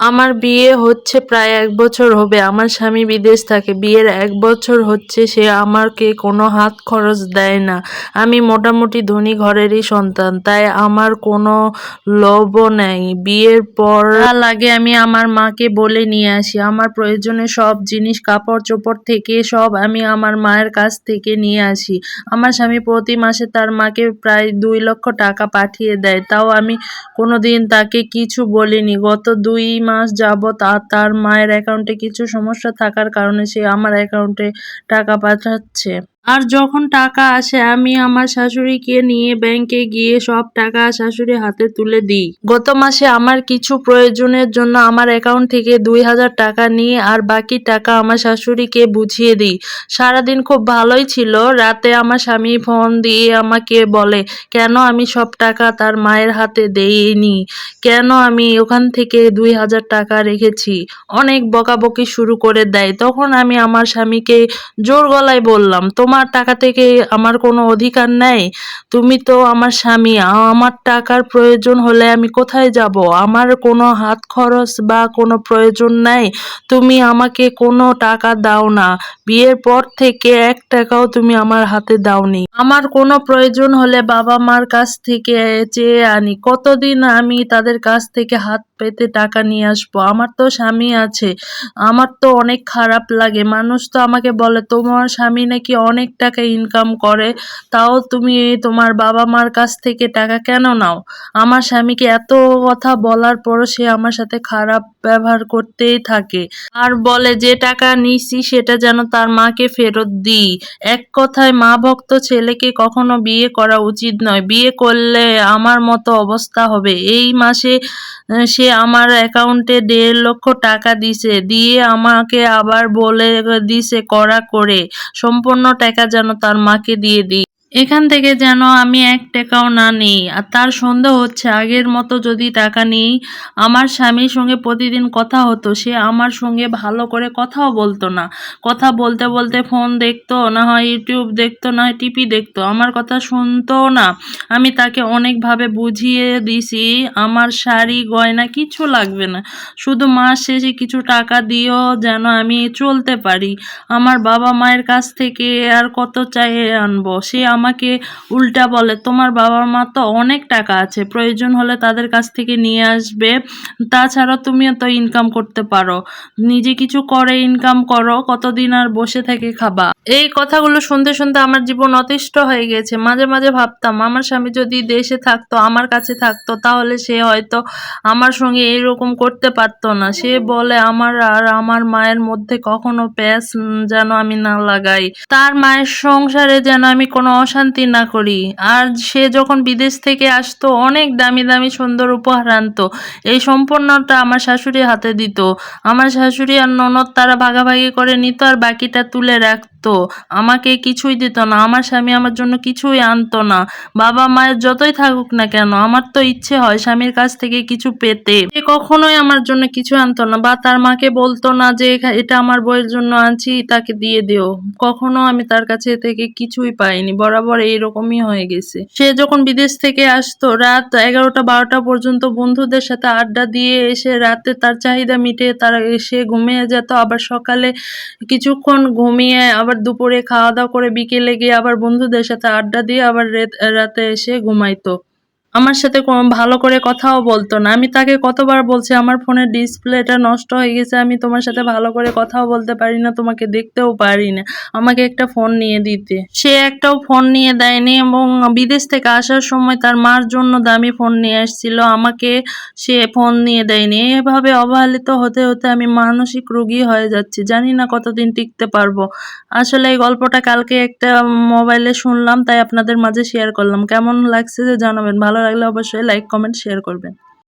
আমার বিয়ে হচ্ছে প্রায় ১ বছর হবে। আমার স্বামী বিদেশ থাকে। বিয়ের ১ বছর হচ্ছে সে আমাকে কোনো হাত খরচ দেয় না। আমি মোটামুটি ধনী ঘরেরই সন্তান। তাই আমার কোনো লোভও নেই। বিয়ের পর যা লাগে আমি আমার মাকে বলে নিয়ে আসি। আমার প্রয়োজনে সব জিনিস কাপড়-চোপড় থেকে সব আমি আমার মায়ের কাছ থেকে নিয়ে আসি। আমার স্বামী প্রতি মাসে তার মাকে প্রায় ২ লক্ষ টাকা পাঠিয়ে দেয়। তাও আমি কোনোদিন তাকে কিছু বলিনি। গত ২ মাস যাবৎ তার মায়ের অ্যাকাউন্টে কিছু সমস্যা থাকার কারণে সে আমার অ্যাকাউন্টে টাকা পাঠাচ্ছে। আর যখন টাকা আসে আমি আমার শাশুড়িকে নিয়ে ব্যাংকে গিয়ে সব টাকা শাশুড়ির হাতে তুলে দিই। গত মাসে আমার কিছু প্রয়োজনের জন্য আমার অ্যাকাউন্ট থেকে ২,০০০ টাকা নিয়ে আর বাকি টাকা আমার শাশুড়িকে বুঝিয়ে দিই। সারাদিন খুব ভালোই ছিল। রাতে আমার স্বামী ফোন দিয়ে আমাকে বলে, কেন আমি সব টাকা তার মায়ের হাতে দেইনি? কেন আমি ওখান থেকে ২,০০০ টাকা রেখেছি? অনেক বকাবকি শুরু করে দেয়। তখন আমি আমার স্বামীকে জোর গলায় বললাম, তোমার টাকা থেকে আমার কোনো অধিকার নেই? তুমি তো আমার স্বামী। আমার টাকার প্রয়োজন হলে আমি কোথায় যাব? আমার কোনো হাত খরচ বা কোনো প্রয়োজন নাই। তুমি আমাকে কোনো টাকা দাও না। বিয়ের পর থেকে ১ টাকাও তুমি আমার হাতে দাওনি। আমার কোনো প্রয়োজন হলে বাবা-মার কাছ থেকে চেয়ে আনি। কতদিন আমি তাদের কাছ থেকে হাত পেতে টাকা নিয়ে আসবো? আমার তো স্বামী আছে। আমার তো অনেক খারাপ লাগে। মানুষ তো আমাকে বলে, তোমার স্বামী নাকি অনেক টাকা ইনকাম করে, তাও তুমি তোমার বাবা-মার কাছ থেকে টাকা কেন নাও? আমার স্বামীকে এত কথা বলার পরও সে আমার সাথে খারাপ ব্যবহার করতেই থাকে। আর বলে যে টাকা নিছি সেটা যেন তার মাকে ফেরত দিই। এক কথায় মা ভক্ত ছেলেকে কখনো বিয়ে করা উচিত নয়। বিয়ে করলে আমার মতো অবস্থা হবে। এই মাসে সে আমার অ্যাকাউন্টে ১.৫ লক্ষ টাকা দিছে। দিয়ে আমাকে আবার বলে দিছে কড়া করে সম্পূর্ণ টাকা যেন তার মাকে দিয়ে দিই। এখান থেকে যেন আমি ১ টাকাও না নেই। আর তার সন্দেহ হচ্ছে আগের মতো যদি টাকা নিই, আমার স্বামীর সঙ্গে প্রতিদিন কথা হতো। সে আমার সঙ্গে ভালো করে কথাও বলতো না। কথা বলতে বলতে ফোন দেখতো, না হয় ইউটিউব দেখতো, না হয় টিভি দেখতো। আমার কথা শুনতোও না। আমি তাকে অনেকভাবে বুঝিয়ে দিছি আমার শাড়ি, গয়না কিচ্ছু লাগবে না। শুধু মাস শেষে কিছু টাকা দিও যেন আমি চলতে পারি। আমার বাবা-মায়ের কাছ থেকে আর কত চাইয়ে আনবো? সে আমাকে উল্টা বলে, তোমার বাবা-মা তো অনেক টাকা আছে। প্রয়োজন হলে তাদের কাছ থেকে নিয়ে আসবে। তাছাড়া তুমিও তো ইনকাম করতে পারো। নিজে কিছু করে ইনকাম করো। কতদিন আর বসে থেকে খাবা? এই কথাগুলো শুনতে শুনতে আমার জীবন অতিষ্ঠ হয়ে গেছে। মাঝে মাঝে ভাবতাম আমার স্বামী যদি দেশে থাকতো, আমার কাছে থাকতো, তাহলে সে হয়তো আমার সঙ্গে এরকম করতে পারতো না। সে বলে আমার আর আমার মায়ের মধ্যে কখনো প্যাঁচ যেন আমি না লাগাই। তার মায়ের সংসারে যেন আমি কোনো অশান্তি না করি। আর সে যখন বিদেশ থেকে আসতো অনেক দামি দামি সুন্দর উপহার আনতো। এই সম্পূর্ণটা আমার শাশুড়ির হাতে দিত। আমার শাশুড়ি আর ননদ তারা ভাগাভাগি করে নিত আর বাকিটা তুলে রাখতো। আমাকে কিছুই দিত না। আমার স্বামী আমার জন্য কিছুই আনতো না। বাবা-মায়ের যতই থাকুক না কেন, আমার তো ইচ্ছে হয় স্বামীর কাছ থেকে কিছু পেতে। সে কখনোই আমার জন্য কিছু আনতো না বা তার মাকে বলতো না যে এটা আমার বউয়ের জন্য আনছি, তাকে দিয়ে দিও। কখনো আমি তার কাছে থেকে কিছুই পাইনি। বরাবর এইরকমই হয়ে গেছে। সে যখন বিদেশ থেকে আসতো রাত ১১টা-১২টা পর্যন্ত বন্ধুদের সাথে আড্ডা দিয়ে এসে রাতে তার চাহিদা মিটিয়ে তারা এসে ঘুমিয়ে যেত। আবার সকালে কিছুক্ষণ ঘুমিয়ে আবার দুপুরে খাওয়া-দাওয়া করে বিকেলে গিয়ে আবার বন্ধুদের সাথে আড্ডা দিয়ে আবার রাতে এসে ঘুমাইতো। আমার সাথে ভালো করে কথাও বলতো না। আমি তাকে কতবার বলছি আমার ফোনের ডিসপ্লেটা নষ্ট হয়ে গেছে। আমি তোমার সাথে ভালো করে কথাও বলতে পারি না, তোমাকে দেখতেও পারি না। আমাকে একটা ফোন নিয়ে দিতে। সে একটাও ফোন নিয়ে দেয়নি এবং বিদেশ থেকে আসার সময় তার মার জন্য দামি ফোন নিয়ে আসছিল। আমাকে সে ফোন নিয়ে দেয়নি। এভাবে অবহেলিত হতে হতে আমি মানসিক রোগী হয়ে যাচ্ছি। জানি না কতদিন টিকতে পারবো। আসলে এই গল্পটা কালকে একটা মোবাইলে শুনলাম, তাই আপনাদের মাঝে শেয়ার করলাম। কেমন লাগছে জানাবেন। ভালো লাগলে অবশ্যই লাইক, কমেন্ট, শেয়ার করবেন।